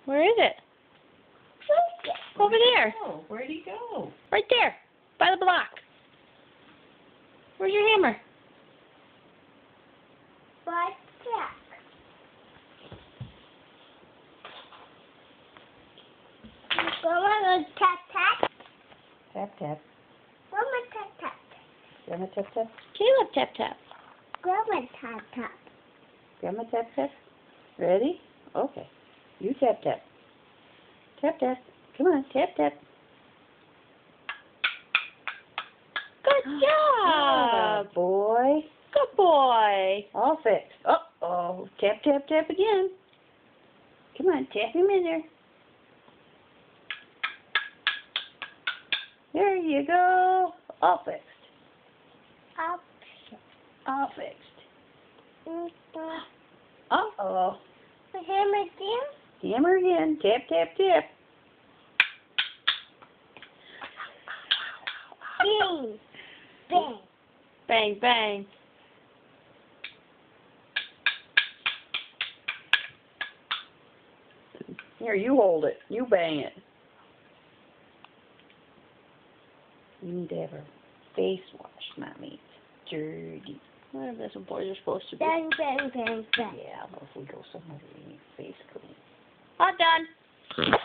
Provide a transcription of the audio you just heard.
Where is it? Over there. Oh, where'd he go? Right there. By the block. Where's your hammer? By check. Grandma, tap tap. Tap, tap. Grandma, tap tap. Grandma tap, tap. Caleb tap tap. Grandma, tap tap. Grandma tap, tap. Ready? Okay. You tap, tap. Tap, tap. Come on, tap, tap. Good job. Good boy. Good boy. All fixed. Uh-oh. Tap, tap, tap again. Come on, tap him in there. There you go. All fixed. Up. All fixed. The Uh-oh. hammer again. Hammer again. Tap, tap, tap. Bing. Bang. Bang, bang. Here, you hold it. You bang it. You need to have a face wash, Mommy. It's dirty. Whatever that's what boys are supposed to be. Bang, bang, bang, bang. Yeah, but if we go somewhere, we need face clean. All done.